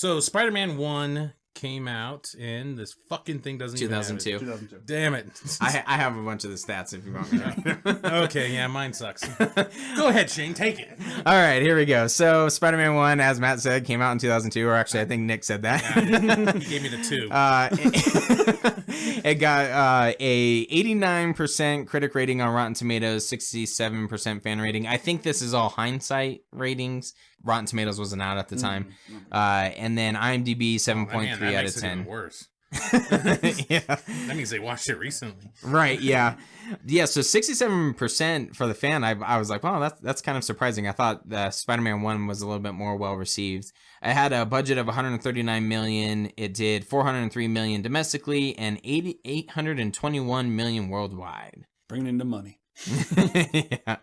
So Spider-Man 1 came out in this fucking thing doesn't 2002. even have it. 2002. Damn it. I have a bunch of the stats if you want me to. Okay, yeah, mine sucks. Go ahead, Shane, take it. All right, here we go. So Spider-Man 1, as Matt said, came out in 2002, or actually I think Nick said that. Yeah, he gave me the 2. It got a 89% critic rating on Rotten Tomatoes, 67% fan rating. I think this is all hindsight ratings. Rotten Tomatoes wasn't out at the time. And then IMDb 7.3 out of 10. Worse. Yeah. That means they watched it recently. Right, yeah. Yeah, so 67% for the fan, I was like, wow, that's kind of surprising. I thought Spider-Man 1 was a little bit more well-received. It had a budget of $139 million. It did $403 million domestically and $821 million worldwide. Bringing in the money. Yeah.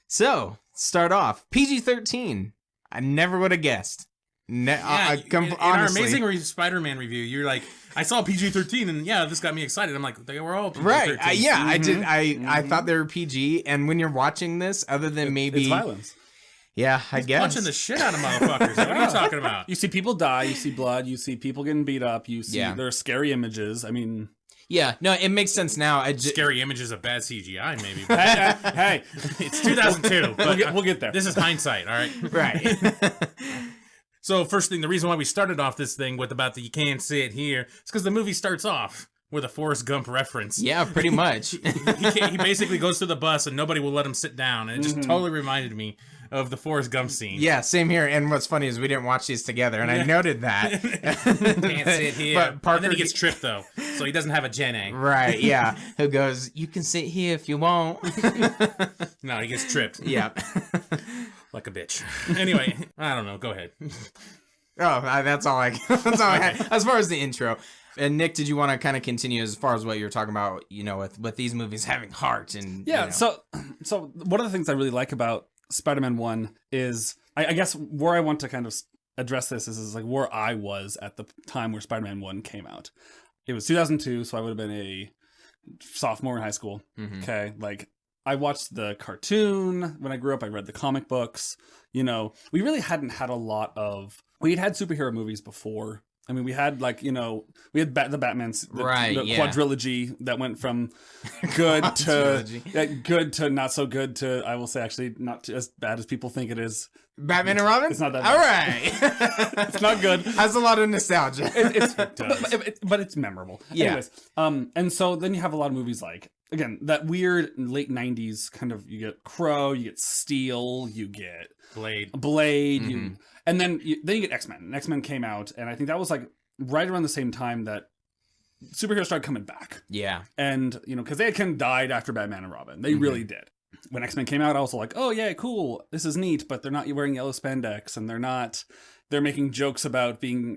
So, start off. PG-13. I never would have guessed. In our amazing Spider-Man review, you're like, I saw PG-13 and yeah, this got me excited. I'm like, they were all PG-13. Right. I did. I thought they were PG. And when you're watching this, other than maybe it's violence. Yeah, I guess. Punching the shit out of motherfuckers. What are you talking about? You see people die. You see blood. You see people getting beat up. You see there are scary images. I mean. Yeah, no, it makes sense now. Scary images of bad CGI, maybe. Hey, it's 2002. But we'll get there. This is hindsight, all right? Right. So first thing, the reason why we started off this thing with about the you can't see it here is because the movie starts off with a Forrest Gump reference. Yeah, pretty much. He basically goes to the bus and nobody will let him sit down. And it just totally reminded me of the Forrest Gump scene. Yeah, same here. And what's funny is we didn't watch these together, and I noted that. Can't sit here. But Parker, and then he gets tripped, though, so he doesn't have a Gen A. Right, yeah. Who goes, you can sit here if you want. No, he gets tripped. Yeah. Like a bitch. Anyway, I don't know. Go ahead. That's all I had. As far as the intro. And Nick, did you want to kind of continue as far as what you were talking about, with these movies having heart and So one of the things I really like about Spider-Man 1 is, I guess where I want to kind of address this is like where I was at the time where Spider-Man 1 came out. It was 2002, so I would have been a sophomore in high school. Mm-hmm. Okay, like I watched the cartoon when I grew up. I read the comic books. We really hadn't had a lot of. We'd had superhero movies before. I mean, we had we had the Batman's the quadrilogy that went from good to not so good to, I will say, actually not as bad as people think it is. Batman and Robin? It's not that bad. All right. It's not good. Has a lot of nostalgia. But it's memorable. Yeah. Anyways, and so then you have a lot of movies like, again, that weird late 90s kind of, you get Crow, you get Steel, you get Blade, mm-hmm. And then you get X-Men. And X-Men came out, and I think that was like right around the same time that superheroes started coming back. Yeah. And, because they had kind of died after Batman and Robin. They really did. When X-Men came out, I was like, oh, yeah, cool. This is neat, but they're not wearing yellow spandex, and they're making jokes about being,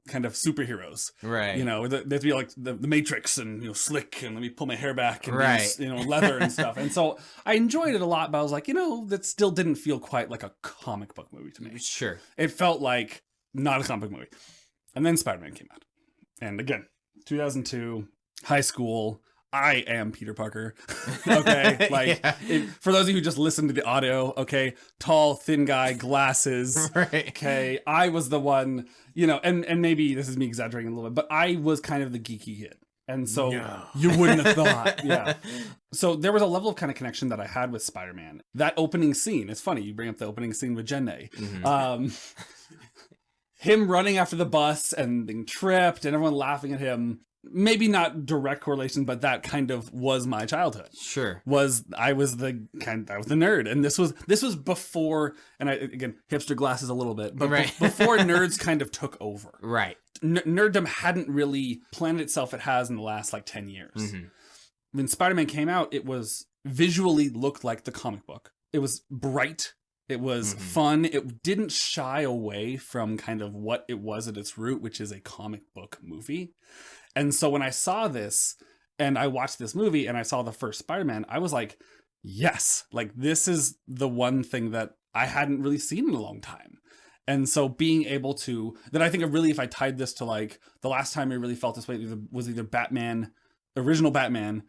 kind of superheroes. Right. They have to be like the Matrix and, slick, and let me pull my hair back and right. use, leather and stuff. And so I enjoyed it a lot, but I was like, that still didn't feel quite like a comic book movie to me. Sure. It felt like not a comic book movie. And then Spider-Man came out. And again, 2002, high school. I am Peter Parker. Okay. For those of you who just listened to the audio, okay, tall, thin guy, glasses. Right. Okay. I was the one, and maybe this is me exaggerating a little bit, but I was kind of the geeky kid. And so you wouldn't have thought. Yeah. So there was a level of kind of connection that I had with Spider-Man. That opening scene, it's funny, you bring up the opening scene with Jen A. Mm-hmm. Him running after the bus and being tripped and everyone laughing at him. Maybe not direct correlation, but that kind of was my childhood. Sure. I was the nerd, and this was before, and again, hipster glasses a little bit, but before nerds kind of took over. Right. Nerddom hadn't really planted itself. It has in the last 10 years. Mm-hmm. When Spider-Man came out, it was visually looked like the comic book. It was bright. It was fun. It didn't shy away from kind of what it was at its root, which is a comic book movie. And so when I saw this and I watched this movie and I saw the first Spider-Man, I was like, yes, this is the one thing that I hadn't really seen in a long time. And so being able to, that I think if I tied this to the last time I really felt this way was either Batman, original Batman,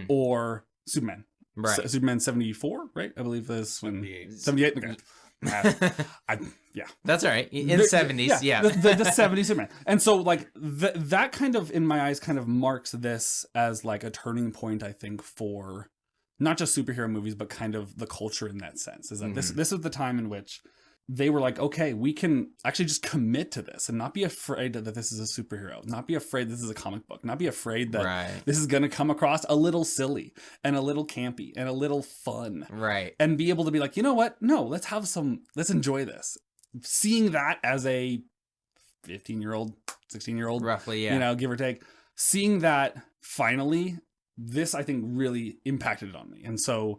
or Superman. Right. Superman 74, right? I believe this when 78. Okay. Yeah. That's all right. In the 70s, yeah. The 70s Superman. And so, like, that kind of, in my eyes, kind of marks this as, like, a turning point, I think, for not just superhero movies, but kind of the culture in that sense. Is that this is the time in which they were like, okay, we can actually just commit to this and not be afraid that this is a superhero, not be afraid this is a comic book, not be afraid that this is going to come across a little silly and a little campy and a little fun. Right. And be able to be like, you know what? No, let's enjoy this. Seeing that as a 15-year-old, 16-year-old, roughly, yeah, you know, give or take, seeing that finally, this I think really impacted it on me. And so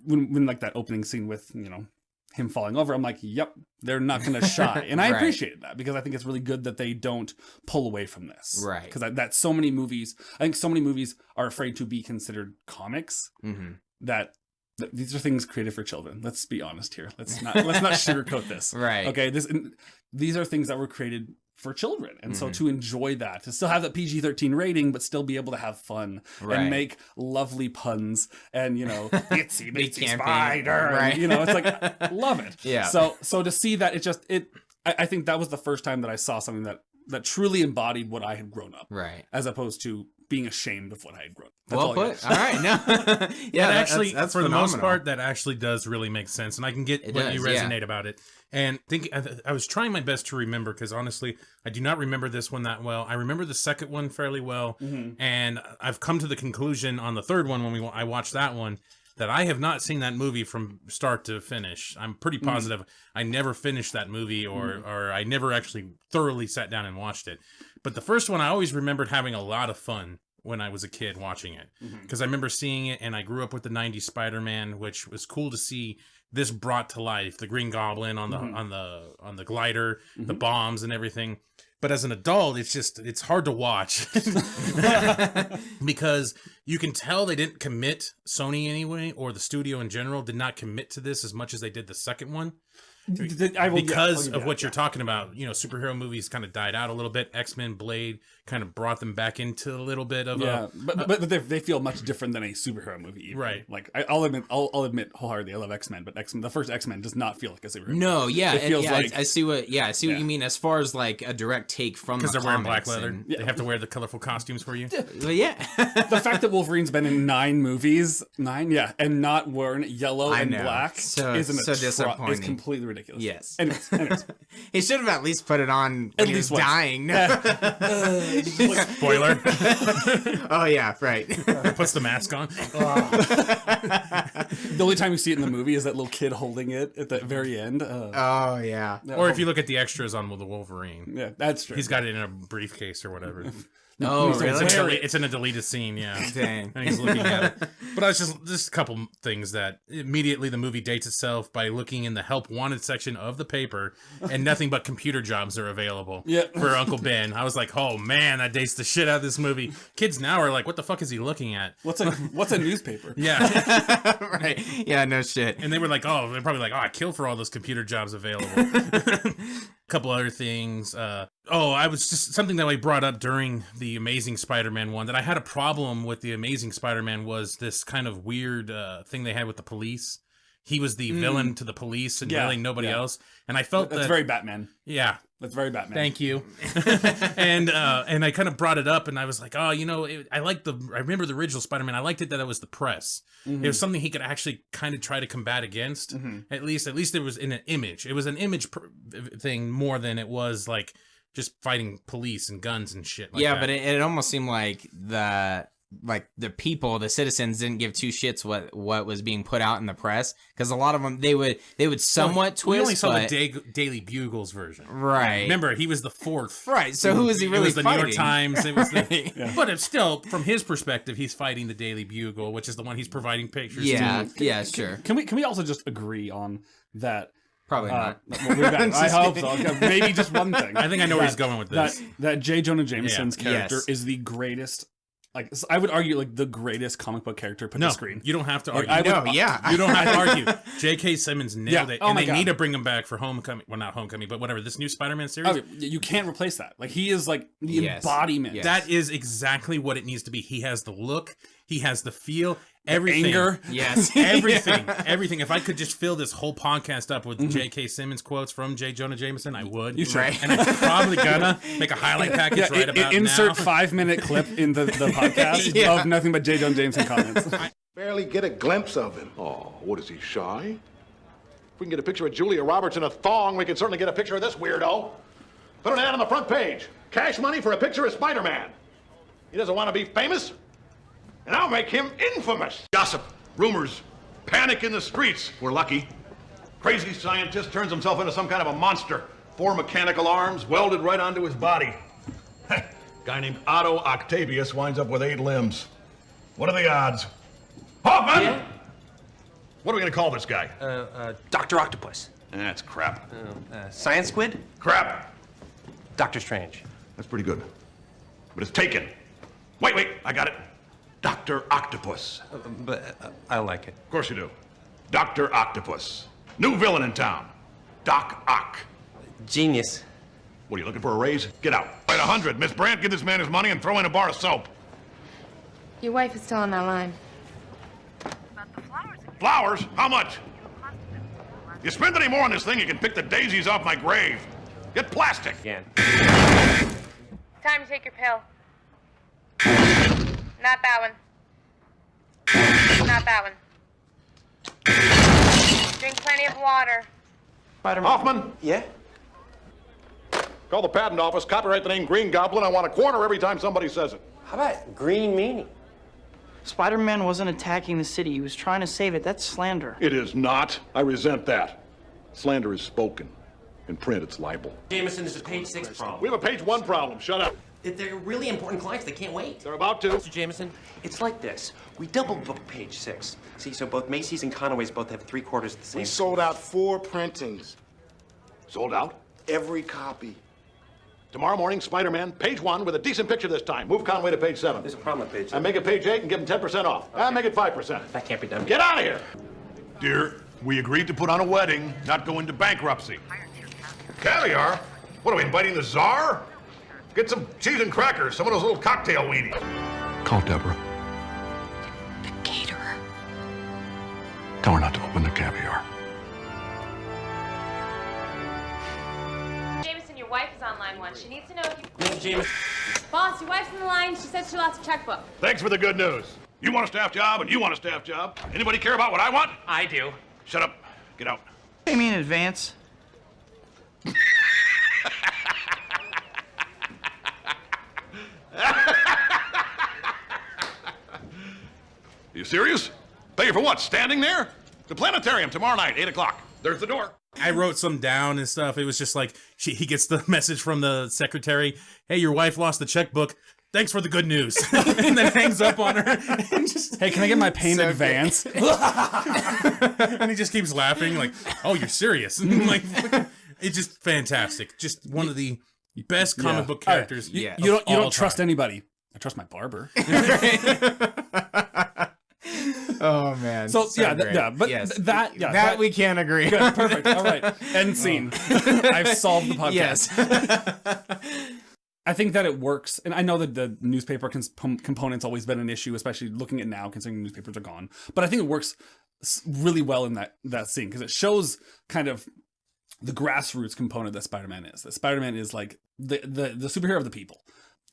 when like that opening scene with, you know, him falling over, I'm like, yep, they're not going to shy. And I appreciate that, because I think it's really good that they don't pull away from this. Right. Because I think so many movies are afraid to be considered comics that these are things created for children. Let's be honest here. Let's not sugarcoat this. Right. Okay. These are things that were created for children. And so to enjoy that, to still have that PG-13 rating, but still be able to have fun and make lovely puns and, you know, itsy bitsy spider. Right. And, you know, it's like, love it. Yeah. So to see that, I think that was the first time that I saw something that truly embodied what I had grown up. Right. As opposed to being ashamed of what I had grown up. That's well put. All right. No. Yeah, actually, that's for phenomenal. the most part, that actually does really make sense. And I can get what you resonate about it. And I was trying my best to remember, because honestly, I do not remember this one that well. I remember the second one fairly well. And I've come to the conclusion on the third one when I watched that one, that I have not seen that movie from start to finish. I'm pretty positive I never finished that movie, or I never actually thoroughly sat down and watched it. But the first one, I always remembered having a lot of fun when I was a kid watching it, because I remember seeing it, and I grew up with the 90s Spider-Man, which was cool to see this brought to life. The Green Goblin on the glider, the bombs and everything. But as an adult, it's hard to watch because you can tell they didn't commit, Sony anyway, or the studio in general did not commit to this as much as they did the second one. Because of what you're talking about, you know, superhero movies kind of died out a little bit. X-Men, Blade kind of brought them back into a little bit of but they feel much different than a superhero movie, even. Right? Like I'll admit wholeheartedly, I love X-Men, but the first X-Men does not feel like a superhero. No, movie. Yeah, it feels like I see what you mean as far as like a direct take from because the they're wearing black leather. And, they have to wear the colorful costumes for you. Well, yeah. The fact that Wolverine's been in 9 movies, and not worn yellow and black is disappointing. Is completely ridiculous. Yes. Anyways. He should have at least put it on when he was dying. Spoiler. Oh yeah, right. Puts the mask on. The only time you see it in the movie is that little kid holding it at the very end. Oh yeah. Or if you look at the extras on the Wolverine. Yeah, that's true. He's got it in a briefcase or whatever. Oh, really? It's in a deleted scene, yeah. Dang. And he's looking at it. But I was just a couple things that immediately the movie dates itself by looking in the help wanted section of the paper, and nothing but computer jobs are available for Uncle Ben. I was like, oh man, that dates the shit out of this movie. Kids now are like, what the fuck is he looking at? What's a newspaper? Yeah. Right. Yeah, no shit. And they were like, they're probably like, I kill for all those computer jobs available. Couple other things. I was just something that I brought up during the Amazing Spider-Man one, that I had a problem with the Amazing Spider-Man was this kind of weird thing they had with the police. He was the villain to the police and really nobody else. And I felt that's very Batman. Yeah. That's very Batman. Thank you. And I kind of brought it up, and I was like, I remember the original Spider-Man. I liked it that it was the press. It was something he could actually kind of try to combat against. At least it was in an image. It was an image thing more than it was like just fighting police and guns and shit like that. But it almost seemed like the people, the citizens, didn't give two shits what was being put out in the press, because a lot of them they would somewhat twist. We only saw the Daily Bugle's version, right? Remember, he was the fourth, right? So who was he really? It was the fighting? New York Times. It was but it's still from his perspective, he's fighting the Daily Bugle, which is the one he's providing pictures. Yeah, sure. Can we also just agree on that? Probably not. I hope so. Maybe just one thing. I think I know where he's going with this. That J. Jonah Jameson's character is the greatest. Like, I would argue, like, the greatest comic book character put to screen. You don't have to argue. You don't have to argue. J.K. Simmons nailed it, and they God. need to bring him back for Homecoming. Well, not Homecoming, but whatever. This new Spider-Man series. You can't replace that. Like, he is like the embodiment. Yes. That is exactly what it needs to be. He has the look. He has the feel. Everything. Anger. Yes. Everything. If I could just fill this whole podcast up with J.K. Simmons quotes from J. Jonah Jameson, I would. You should. Right. And I'm probably gonna make a highlight package right about insert now. 5-minute clip in the podcast Yeah. of nothing but J. Jonah Jameson comments. Barely get a glimpse of him. Oh, what is he, shy? If we can get a picture of Julia Roberts in a thong, we can certainly get a picture of this weirdo. Put an ad on the front page. Cash money for a picture of Spider-Man. He doesn't want to be famous, and I'll make him infamous. Gossip, rumors, panic in the streets. We're lucky. Crazy scientist turns himself into some kind of a monster. 4 mechanical arms welded right onto his body. Guy named Otto Octavius winds up with 8 limbs. What are the odds? Hoffman! Yeah? What are we gonna call this guy? Dr. Octopus. That's crap. Science Squid? Crap. Doctor Strange. That's pretty good. But it's taken. Wait, I got it. Dr. Octopus. But I like it. Of course you do. Dr. Octopus. New villain in town. Doc Ock. Genius. What, are you looking for a raise? Get out. Write 100. Miss Brandt, give this man his money and throw in a bar of soap. Your wife is still on that line. Flowers? How much? You spend any more on this thing, you can pick the daisies off my grave. Get plastic. Again. Time to take your pill. Not that one. Not that one. Drink plenty of water. Spider-Man. Hoffman, Yeah? call the patent office, copyright the name Green Goblin. I want a corner every time somebody says it. How about green meanie? Spider-Man wasn't attacking the city. He was trying to save it. That's slander. It is not. I resent that. Slander is spoken. In print, it's libel. Jameson, this is page 6 problem. We have a page 1 problem. Shut up. They're really important clients. They can't wait. They're about to. Mr. Jameson, it's like this. We double book page 6. See, so both Macy's and Conaway's both have 3/4 of the same. We sold out 4 printings. Sold out? Every copy. Tomorrow morning, Spider-Man, page 1 with a decent picture this time. Move Conway to page 7. There's a problem with page 6. And make it page 8 and give him 10% off. And make it 5%. That can't be done. Get out of here! Dear, we agreed to put on a wedding, not go into bankruptcy. Caviar? What are we, inviting the czar? Get some cheese and crackers, some of those little cocktail weenies. Call Deborah. The caterer. Tell her not to open the caviar. Jameson, your wife is on line 1. She needs to know if you... Mr. Jameson. Boss, your wife's on the line. She said she lost a checkbook. Thanks for the good news. You want a staff job, and you want a staff job. Anybody care about what I want? I do. Shut up. Get out. Pay me in advance. You serious? Pay you for what? Standing there? The planetarium tomorrow night, 8 o'clock. There's the door. I wrote some down and stuff. It was just like he gets the message from the secretary. Hey, your wife lost the checkbook. Thanks for the good news. And then hangs up on her. And just, Hey, can I get my pay in advance? and he just keeps laughing like, oh, you're serious. And like, it's just fantastic. Just one of the best comic book characters. You of don't all trust time. anybody. I trust my barber. Oh man. So yeah, great. but Yes. that we can't agree. good, perfect. All right, end scene. I've solved the podcast. Yes. I think that it works, and I know that the newspaper component's always been an issue, especially looking at now, considering newspapers are gone. But I think it works really well in that scene because it shows kind of the grassroots component that Spider-Man is. That Spider-Man is like the superhero of the people.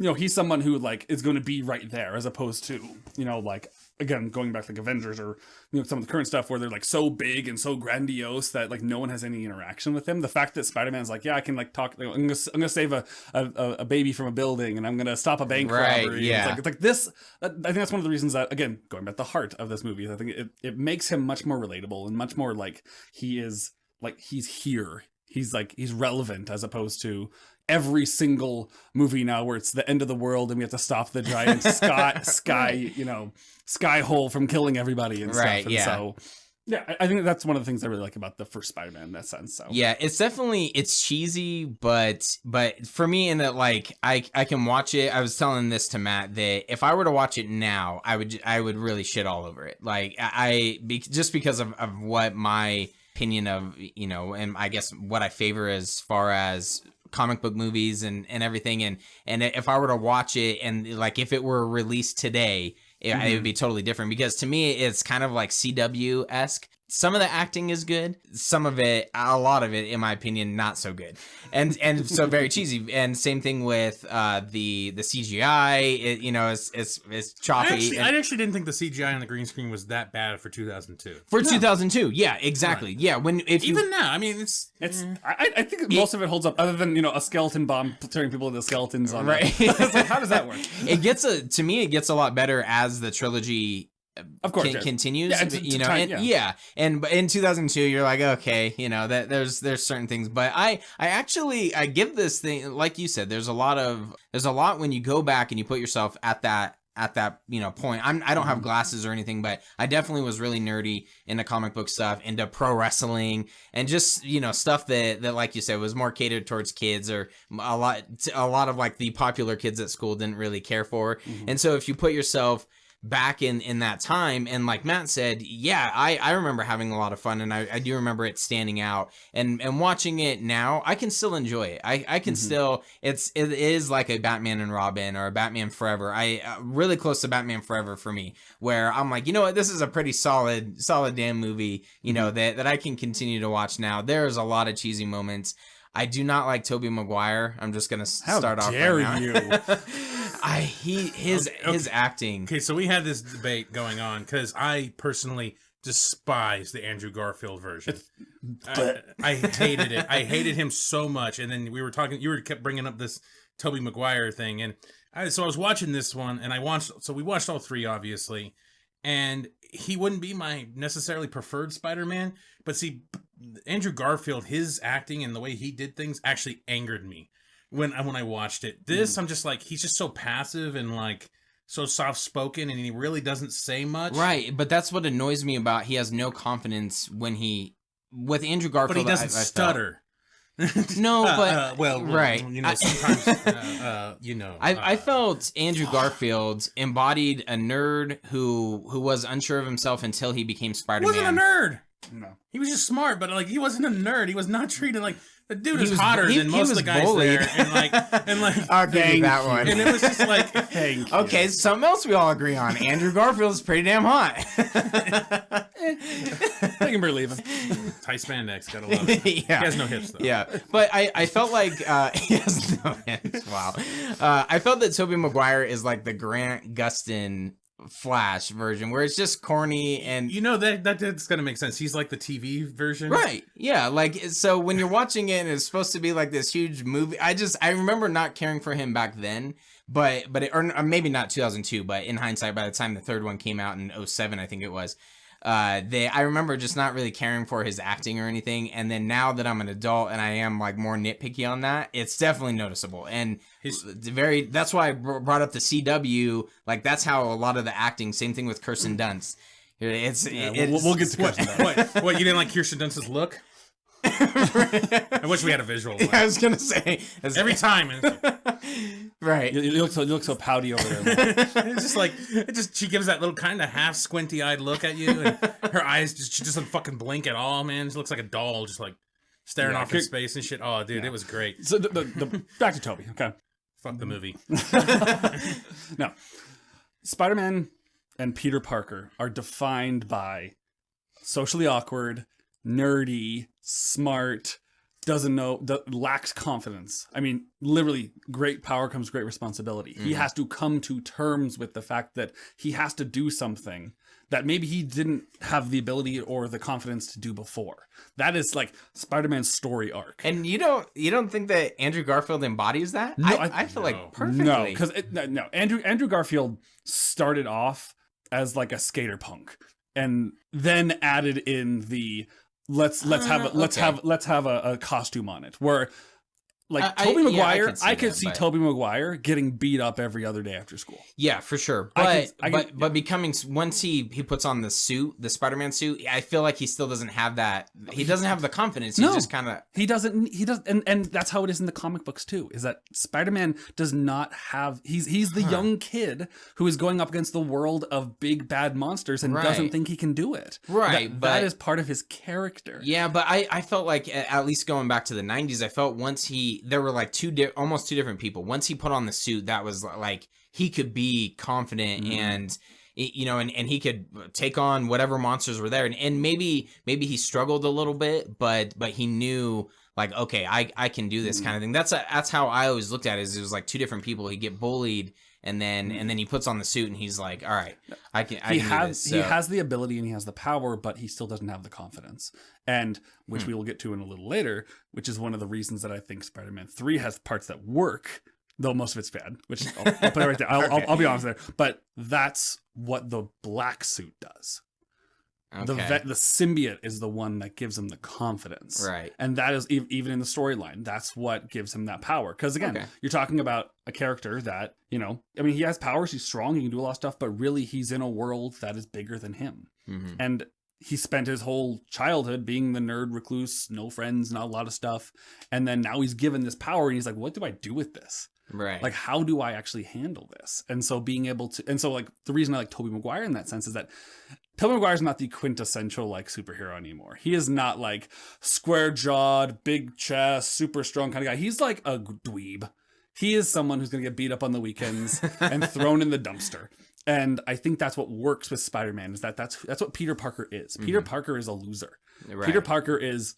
You know, he's someone who like is going to be right there, as opposed to, you know, like, again, going back to like Avengers or, you know, some of the current stuff where they're like so big and so grandiose that like no one has any interaction with him. The fact that Spider-Man's like, yeah, I can like talk, I'm gonna save a baby from a building, and I'm gonna stop a bank robbery. Yeah. It's like this. I think that's one of the reasons that, again, going back to the heart of this movie, I think it makes him much more relatable and much more like he's here. He's relevant, as opposed to every single movie now where it's the end of the world and we have to stop the giant sky hole from killing everybody and stuff. And so yeah, I think that's one of the things I really like about the first Spider-Man in that sense. So yeah, it's cheesy, but for me, in that, like, I can watch it. I was telling this to Matt that if I were to watch it now, I would really shit all over it. Like just because of what my opinion of, you know, and I guess what I favor as far as comic book movies and everything, and if I were to watch it and like if it were released today, it would be totally different, because to me it's kind of like CW-esque. Some of the acting is good, some of it, a lot of it, in my opinion, not so good, and so very cheesy. And same thing with the CGI. It's choppy. I actually didn't think the CGI on the green screen was that bad for 2002. For 2002, yeah, exactly, right. Yeah. Even now, I mean, it's. I think most of it holds up, other than a skeleton bomb turning people into skeletons on. Right. It's like, how does that work? It gets a lot better as the trilogy. Of course, continues, yeah, and in 2002 you're like, okay, that there's certain things, but I give this thing, like you said, there's a lot when you go back and you put yourself at that point. I don't have glasses or anything, but I definitely was really nerdy into comic book stuff, into pro wrestling, and just stuff that like you said was more catered towards kids, or a lot of like the popular kids at school didn't really care for. And so if you put yourself back in that time, and like Matt said, yeah, I remember having a lot of fun, and I do remember it standing out, and watching it now, I can still enjoy it. I can still, it is like a Batman and Robin, or a Batman Forever. Really close to Batman Forever for me, where I'm like, you know what, this is a pretty solid damn movie, that I can continue to watch now. There's a lot of cheesy moments. I do not like Tobey McGuire. I'm just gonna start off right now. You? His acting. Okay, so we had this debate going on because I personally despise the Andrew Garfield version. I hated it. I hated him so much. And then we were talking. Kept bringing up this Tobey Maguire thing, and so I was watching this one, and we watched all three, obviously, and he wouldn't be my necessarily preferred Spider-Man, but see, Andrew Garfield, his acting and the way he did things actually angered me when I watched it. This, I'm just like, he's just so passive and like so soft-spoken, and he really doesn't say much. Right, but that's what annoys me about, he has no confidence with Andrew Garfield. But he doesn't stutter. No, but right. Sometimes, I felt Andrew Garfield embodied a nerd who was unsure of himself until he became Spider-Man. He wasn't a nerd. No, he was just smart, but like he wasn't a nerd. He was not treated like the dude is hotter than most of the guys bullied there, and like I'll give you that one. And it was just like, okay, something else we all agree on. Andrew Garfield's pretty damn hot. I can believe him. Tight spandex, gotta love it. Yeah. He has no hips though. Yeah, but I felt like he has no hips. Wow. I felt that Tobey Maguire is like the Grant Gustin Flash version, where it's just corny, and that's gonna make sense. He's like the TV version, right? Yeah, like, so when you're watching it and it's supposed to be like this huge movie, I remember not caring for him back then, but or maybe not 2002, but in hindsight, by the time the third one came out in 2007, I think it was, I remember just not really caring for his acting or anything. And then now that I'm an adult and I am like more nitpicky on that, it's definitely noticeable. And that's why I brought up the CW. Like, that's how a lot of the acting, same thing with Kirsten Dunst. We'll get to Kirsten Dunst. What, you didn't like Kirsten Dunst's look? I wish we had a visual. Yeah, I was gonna say every time. Right, you look so pouty over there. She gives that little kind of half squinty-eyed look at you, and her eyes she doesn't fucking blink at all, man. She looks like a doll, just like staring off in space and shit. Oh, dude, it was great. So the back to Tobey. Okay, fuck the movie. No, Spider-Man and Peter Parker are defined by socially awkward, nerdy, smart, lacks confidence. I mean, literally, great power comes great responsibility. Mm-hmm. He has to come to terms with the fact that he has to do something that maybe he didn't have the ability or the confidence to do before. That is like Spider-Man's story arc. And you don't think that Andrew Garfield embodies that? No, I feel like perfectly. No, because Andrew Garfield started off as like a skater punk, and then added in the let's have a costume on it, where like Tobey Maguire, I could see Tobey Maguire getting beat up every other day after school. Yeah, for sure. But becoming, once he puts on the suit, the Spider-Man suit, I feel like he still doesn't have that. He doesn't have the confidence. He just kind of he doesn't, and that's how it is in the comic books too. Is that Spider-Man does not have. He's the young kid who is going up against the world of big bad monsters and doesn't think he can do it. Right, that is part of his character. Yeah, but I felt like, at least going back to the 90s, I felt once there were like almost two different people. Once he put on the suit, that was like he could be confident you know, and he could take on whatever monsters were there. And maybe he struggled a little bit, but he knew, like, okay, I can do this kind of thing. That's how I always looked at it. Is it was like two different people. He'd get bullied, and then he puts on the suit, and he's like, all right, I can do this. So. He has the ability and he has the power, but he still doesn't have the confidence, and which we will get to in a little later, which is one of the reasons that I think Spider-Man 3 has parts that work, though most of it's bad, which I'll put it right there. I'll be honest there, but that's what the black suit does. Okay. The symbiote is the one that gives him the confidence. Right. And that is, even in the storyline, that's what gives him that power. Because again, you're talking about a character that, you know, I mean, he has powers, he's strong, he can do a lot of stuff, but really he's in a world that is bigger than him. Mm-hmm. And he spent his whole childhood being the nerd recluse, no friends, not a lot of stuff. And then now he's given this power and he's like, what do I do with this? Right. Like, how do I actually handle this? And so being able to, and so like the reason I like Tobey McGuire in that sense is that Tobey McGuire is not the quintessential like superhero anymore. He is not like square jawed, big chest, super strong kind of guy. He's like a dweeb. He is someone who's going to get beat up on the weekends and thrown in the dumpster. And I think that's what works with Spider-Man is that's what Peter Parker is. Peter Parker is a loser. Right. Peter Parker is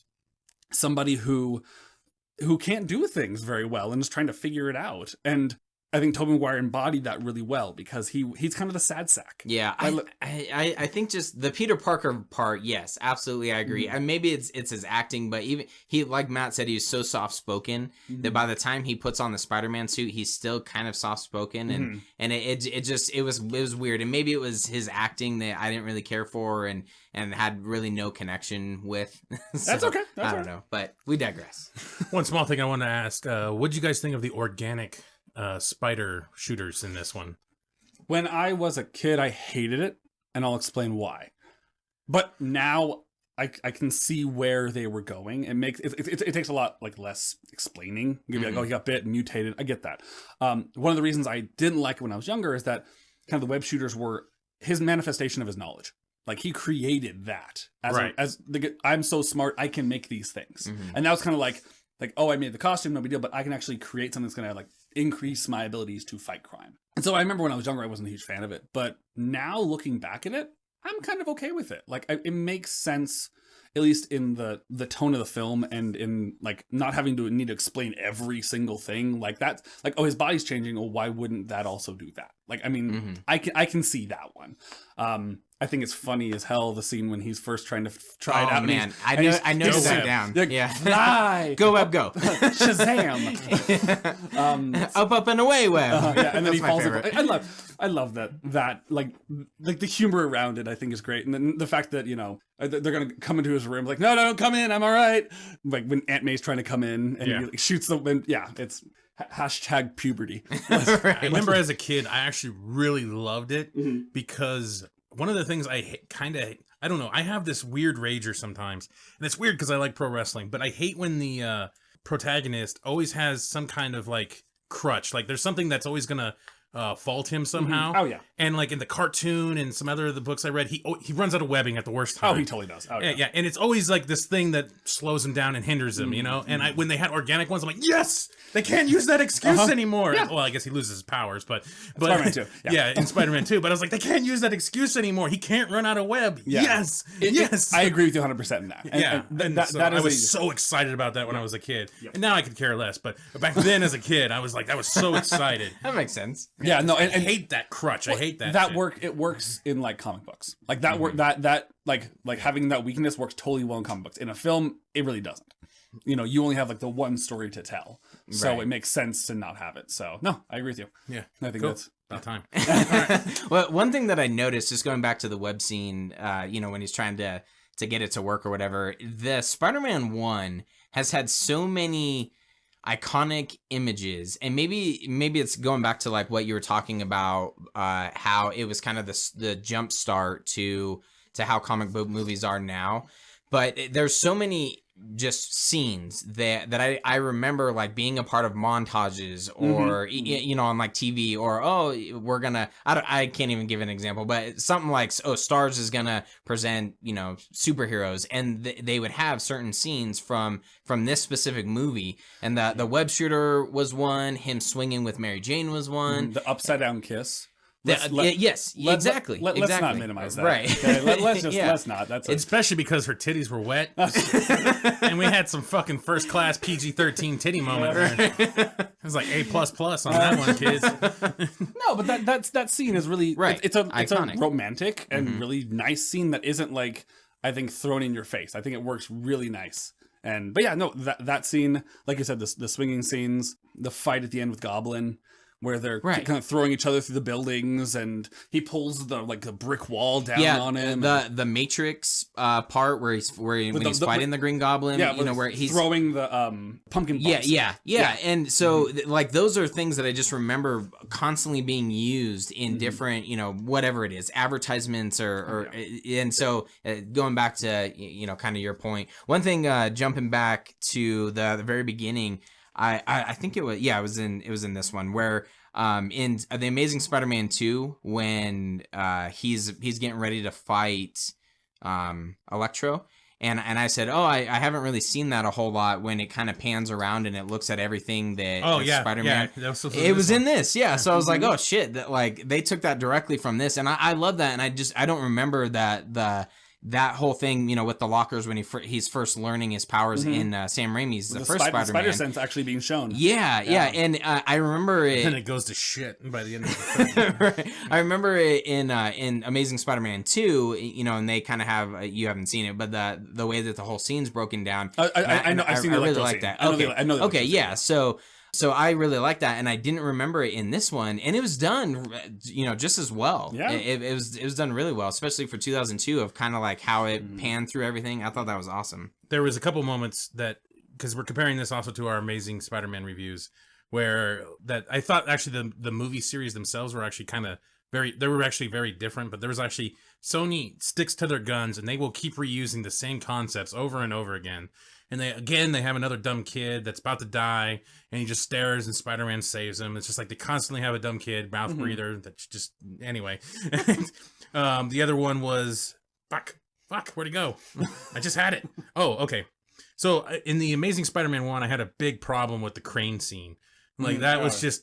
somebody who can't do things very well and is trying to figure it out. And I think Tobey Maguire embodied that really well because he's kind of the sad sack. Yeah, I think just the Peter Parker part, yes, absolutely, I agree. And maybe it's his acting, but even he, like Matt said, he's so soft spoken that by the time he puts on the Spider-Man suit, he's still kind of soft spoken, and it was weird. And maybe it was his acting that I didn't really care for and had really no connection with. So, that's okay. I don't know, but we digress. One small thing I want to ask: what did you guys think of the organic spider shooters in this one? When I was a kid, I hated it, and I'll explain why. But now I can see where they were going. It takes a lot like less explaining. You'd be like, oh, he got bit and mutated. I get that. One of the reasons I didn't like it when I was younger is that kind of the web shooters were his manifestation of his knowledge. Like he created that I'm so smart, I can make these things. And that was kind of like, oh, I made the costume, no big deal, but I can actually create something that's going to like increase my abilities to fight crime. And so I remember when I was younger, I wasn't a huge fan of it, but now looking back at it, I'm kind of okay with it. Like it makes sense, at least in the tone of the film and in like not having to need to explain every single thing like that. Like, oh, his body's changing. Oh, why wouldn't that also do that? Like, I mean, I can see that one. I think it's funny as hell, the scene when he's first trying to try it out. Oh, man. I know that down. Like, yeah. Fly! Go, Web, go. Shazam! Up, and away, Web. Yeah, and then he falls over. I love that. Like the humor around it, I think is great. And then the fact that, you know, they're going to come into his room, like, no, don't come in, I'm all right. Like when Aunt May's trying to come in and he like, shoots them. Yeah, it's hashtag puberty. I remember as a kid, I actually really loved it because one of the things I don't know, I have this weird rager sometimes, and it's weird because I like pro wrestling, but I hate when the protagonist always has some kind of like crutch, like there's something that's always gonna fault him somehow. Oh yeah. And like in the cartoon and some other of the books I read, he runs out of webbing at the worst time. Oh, he totally does. Oh, yeah. And it's always like this thing that slows him down and hinders him, you know. And when they had organic ones, I'm like, yes, they can't use that excuse anymore. Yeah. Well, I guess he loses his powers, but Spider-Man 2. Yeah, in Spider-Man 2. But I was like, they can't use that excuse anymore. He can't run out of web. Yeah. Yes. I agree with you 100% in that. I was so excited about that when I was a kid. Yep. And now I could care less. But back then as a kid, I was like, I was so excited. That makes sense. Yeah, no, and I hate that crutch. I hate that. It works in like comic books. Like that work that like having that weakness works totally well in comic books. In a film, it really doesn't. You know, you only have like the one story to tell. So it makes sense to not have it. So no, I agree with you. Yeah. I think that's about time. Well, one thing that I noticed, just going back to the web scene, you know, when he's trying to get it to work or whatever, the Spider-Man 1 has had so many iconic images, and maybe it's going back to like what you were talking about, how it was kind of the jump start to how comic book movies are now. But there's so many just scenes that I remember like being a part of montages or you know, on like TV, or we're gonna, I can't even give an example, but something like Stars is gonna present, you know, superheroes, and they would have certain scenes from this specific movie, and the web shooter was one, him swinging with Mary Jane was one, the upside down kiss. Exactly. Let's not minimize that. Right. Okay? Let's not. That's especially because her titties were wet, and we had some fucking first class PG-13 titty moment. It was like A++ on that one, kids. No, but that scene is really right. It's a iconic, romantic and really nice scene that isn't like, I think, thrown in your face. I think it works really nice. But yeah, no, that scene, like you said, the swinging scenes, the fight at the end with Goblin, where they're kind of throwing each other through the buildings, and he pulls the brick wall down on him. The Matrix part where he's fighting the Green Goblin, where he's throwing the pumpkin bombs. Yeah. And so like those are things that I just remember constantly being used in different, whatever it is, advertisements and so going back to kind of your point. One thing, jumping back to the very beginning, I think it was in this one where in The Amazing Spider-Man 2 when he's getting ready to fight Electro, and I said, I haven't really seen that a whole lot when it kind of pans around and it looks at everything that Spider-Man. Yeah, it was in this, so I was like, oh shit, that like they took that directly from this, and I love that, and I don't remember that whole thing, with the lockers when he's first learning his powers in Sam Raimi's the first Spider-Man. Spider Sense actually being shown. Yeah. And I remember it. And it goes to shit by the end of the film. Right. I remember it in Amazing Spider-Man 2, and they kind of have, you haven't seen it, but the way that the whole scene's broken down. I know. I've seen the really like that. I know. Okay. Yeah. So I really like that, and I didn't remember it in this one, and it was done, just as well. Yeah, it was done really well, especially for 2002 of kind of like how it panned through everything. I thought that was awesome. There was a couple moments that, because we're comparing this also to our Amazing Spider-Man reviews, where that I thought actually the movie series themselves were actually they were actually very different, but there was actually Sony sticks to their guns and they will keep reusing the same concepts over and over again. And they have another dumb kid that's about to die, and he just stares, and Spider-Man saves him. It's just like they constantly have a dumb kid, mouth breather. That's just anyway. The other one was fuck, where'd he go? I just had it. Oh, okay. So in the Amazing Spider-Man 1, I had a big problem with the crane scene. Like that was just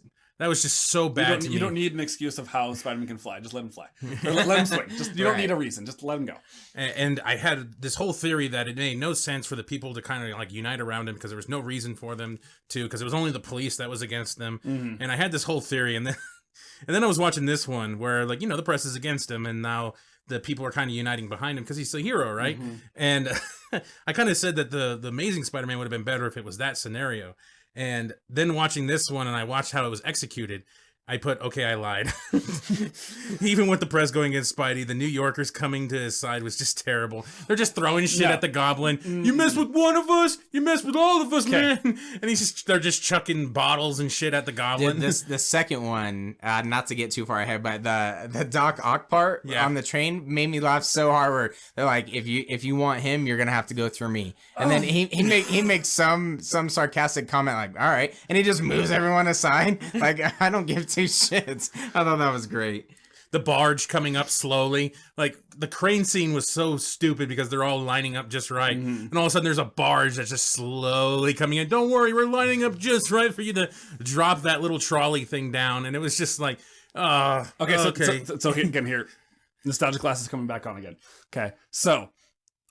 so bad to me. You don't need an excuse of how Spider-Man can fly. Just let him fly. Or let him swing. You don't need a reason. Just let him go. And I had this whole theory that it made no sense for the people to kind of like unite around him because there was no reason for them to, because it was only the police that was against them. And I had this whole theory, and then I was watching this one where like, the press is against him, and now the people are kind of uniting behind him because he's a hero, right? And I kind of said that the Amazing Spider-Man would have been better if it was that scenario. And then watching this one, and I watched how it was executed, I put, okay, I lied. Even with the press going against Spidey, the New Yorkers coming to his side was just terrible. They're just throwing shit at the Goblin. You mess with one of us, you mess with all of us, man. And they're just chucking bottles and shit at the Goblin. The second one, not to get too far ahead, but the Doc Ock part on the train made me laugh so hard. Where they're like, if you want him, you're gonna have to go through me. And then he makes some sarcastic comment like, all right, and he just moves everyone aside. Like, I don't give two shits. I thought that was great. The barge coming up slowly, like the crane scene was so stupid because they're all lining up just right, and all of a sudden there's a barge that's just slowly coming in. Don't worry, we're lining up just right for you to drop that little trolley thing down, and it was just like, okay. So again, here, nostalgia class is coming back on again. Okay, so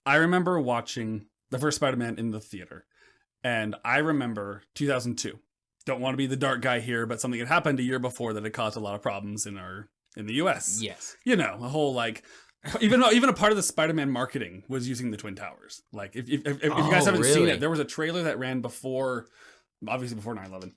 I remember watching the first Spider-Man in the theater, and I remember 2002. Don't want to be the dark guy here, but something had happened a year before that had caused a lot of problems in the US. Yes. A whole like even a part of the Spider-Man marketing was using the Twin Towers. Like if you guys haven't seen it, there was a trailer that ran before 9/11,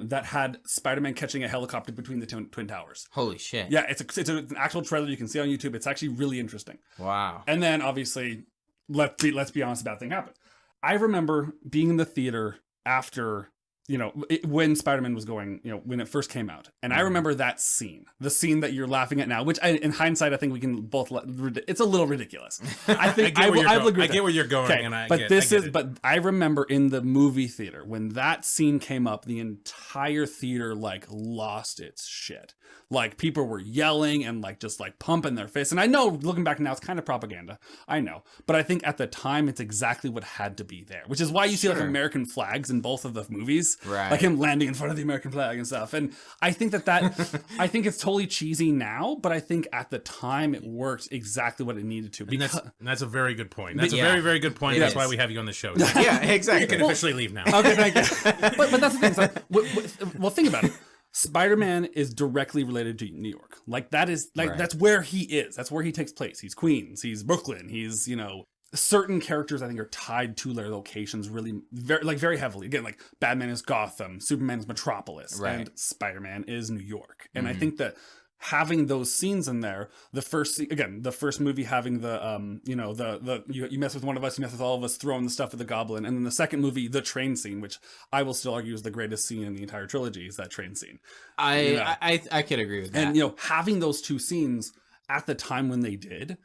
that had Spider-Man catching a helicopter between the Twin Towers. Holy shit. Yeah, it's an actual trailer you can see on YouTube. It's actually really interesting. Wow. And then obviously let's be honest, a bad thing happened. I remember being in the theater after when Spider-Man was going, when it first came out. And I remember that scene, the scene that you're laughing at now, which in hindsight, I think we can both, it's a little ridiculous. I think I get where you're going. Okay, but I remember in the movie theater, when that scene came up, the entire theater lost its shit. Like people were yelling and just pumping their fists. And I know looking back now, it's kind of propaganda. I know. But I think at the time, it's exactly what had to be there, which is why you see American flags in both of the movies. movies. Right. Like him landing in front of the American flag and stuff. And I think that I think it's totally cheesy now, but I think at the time it worked exactly what it needed to. And that's a very good point. That's a very, very good point. It That's is. why we have you on the show. Yeah, exactly. You can officially leave now. Okay, thank you. But that's the thing. It's like, well, think about it. Spider-Man is directly related to New York. Like that is like that's where he is. That's where he takes place. He's Queens. He's Brooklyn. He's, you know, certain characters I think are tied to their locations really very heavily. Again, like Batman is Gotham, Superman is Metropolis, and Spider-Man is New York. And I think that having those scenes in there, the first movie having the you mess with one of us, you mess with all of us, throwing the stuff at the Goblin, and then the second movie, the train scene, which I will still argue is the greatest scene in the entire trilogy, is that train scene. I could agree with that. And, you know, having those two scenes at the time when they did,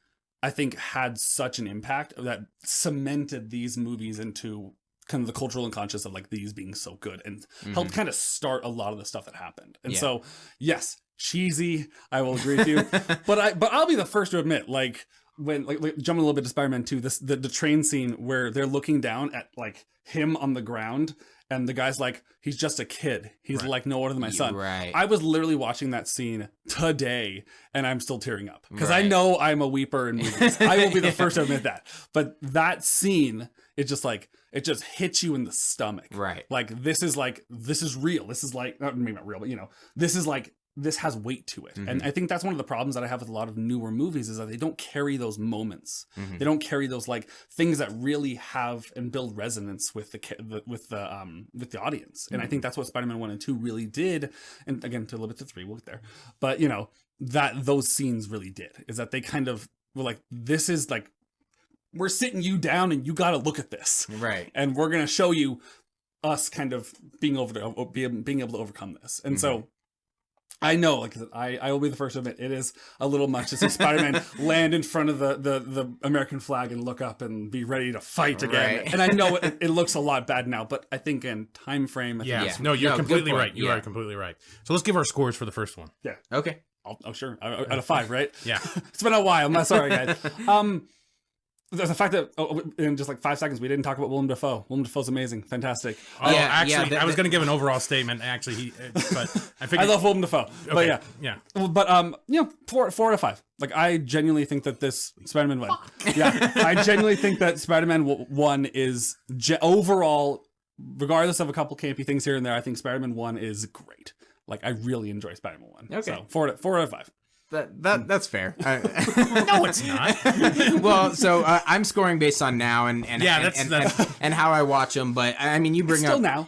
I think had such an impact that cemented these movies into kind of the cultural unconscious of like these being so good, and helped kind of start a lot of the stuff that happened. And so, yes, cheesy, I will agree with you, but I'll be the first to admit, like when like jumping a little bit to Spider-Man 2, the train scene where they're looking down at like him on the ground. And the guy's like, he's just a kid. He's like no older than my son. Right. I was literally watching that scene today, and I'm still tearing up. Because I know I'm a weeper in movies. I will be the first to admit that. But that scene, it just hits you in the stomach. Right. Like, this is real. This is like, maybe not real, but, you know, this is like, this has weight to it. And I think that's one of the problems that I have with a lot of newer movies is that they don't carry those moments. They don't carry those like things that really have and build resonance with the audience. And I think that's what Spider-Man 1 and 2 really did. And again, to a little bit to 3, we'll get there. But you know, that those scenes really did, is that they kind of were like, this is like, we're sitting you down and you got to look at this. Right. And we're going to show you us kind of being able to overcome this. And so I know, like I will be the first to admit, it is a little much to see Spider-Man land in front of the American flag and look up and be ready to fight again. Right. And I know it looks a lot bad now, but I think in time frame, No, you're completely right. You are completely right. So let's give our scores for the first one. Yeah. Okay. Oh, sure. Out of 5, right? Yeah. It's been a while. I'm not sorry, guys. There's the fact that in just like 5 seconds we didn't talk about Willem Dafoe. Willem Dafoe's amazing, fantastic. I was going to give an overall statement. Actually, but I figured I love Willem Dafoe. Okay. But yeah. But you know, 4 out of 5. Like I genuinely think that this Spider-Man 1. Yeah, I genuinely think that Spider-Man 1 is overall, regardless of a couple campy things here and there, I think Spider-Man 1 is great. Like I really enjoy Spider-Man 1. Okay. So 4 out of 5. That's fair. No, it's not. Well, so I'm scoring based on now and how I watch them. But I mean, you bring Still up now.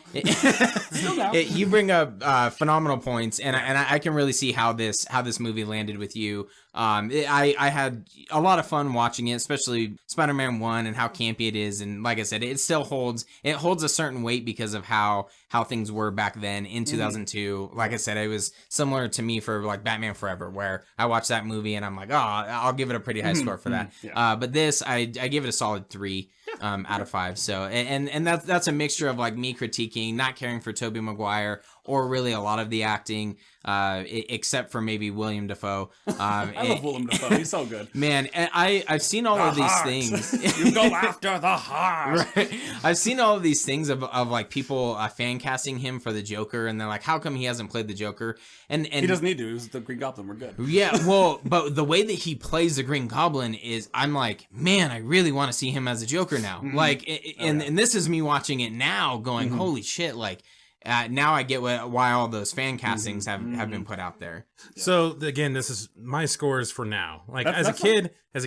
You bring up phenomenal points, and I can really see how this movie landed with you. I had a lot of fun watching it, especially Spider-Man 1 and how campy it is. And like I said, it still holds a certain weight because of how things were back then in 2002. Like I said, it was similar to me for like Batman Forever, where I watched that movie and I'm like, oh, I'll give it a pretty high score for that. Yeah. But this, I give it a solid 3 out of 5. So, and that's a mixture of like me critiquing, not caring for Tobey McGuire, or really a lot of the acting, except for maybe William Dafoe. I love Willem Dafoe. He's so good. Man, and I've seen all of these things. You go after the heart. Right. I've seen all of these things of like people fan casting him for the Joker, and they're like, how come he hasn't played the Joker? And he doesn't need to. He was the Green Goblin. We're good. Yeah, well, but the way that he plays the Green Goblin is, I'm like, man, I really want to see him as a Joker now. Like, and this is me watching it now, going, holy shit, like. Now I get why all those fan castings have been put out there. So again, this is my scores for now. Like as a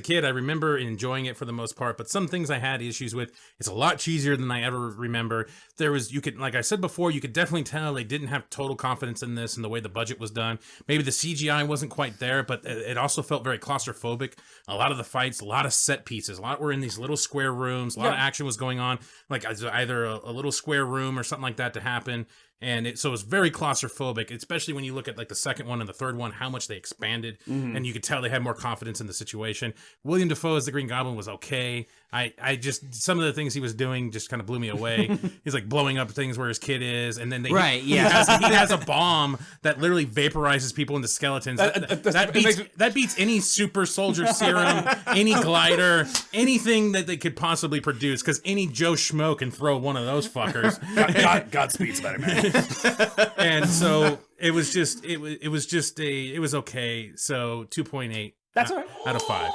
kid, I remember enjoying it for the most part, but some things I had issues with. It's a lot cheesier than I ever remember. Like I said before, you could definitely tell they didn't have total confidence in this and the way the budget was done. Maybe the CGI wasn't quite there, but it also felt very claustrophobic. A lot of the fights, a lot of set pieces, a lot were in these little square rooms. A lot of action was going on, like either a little square room or something like that to happen. And so it was very claustrophobic, especially when you look at like the second one and the third one, how much they expanded, and you could tell they had more confidence in the situation. William Dafoe as the Green Goblin was okay. I just, some of the things he was doing just kind of blew me away. He's like blowing up things where his kid is, and then he has a bomb that literally vaporizes people into skeletons. That beats any super soldier serum, any glider, anything that they could possibly produce, because any Joe Schmo can throw one of those fuckers. Godspeed, Spider-Man. And so it was okay. So 2.8. That's all right. Out of 5.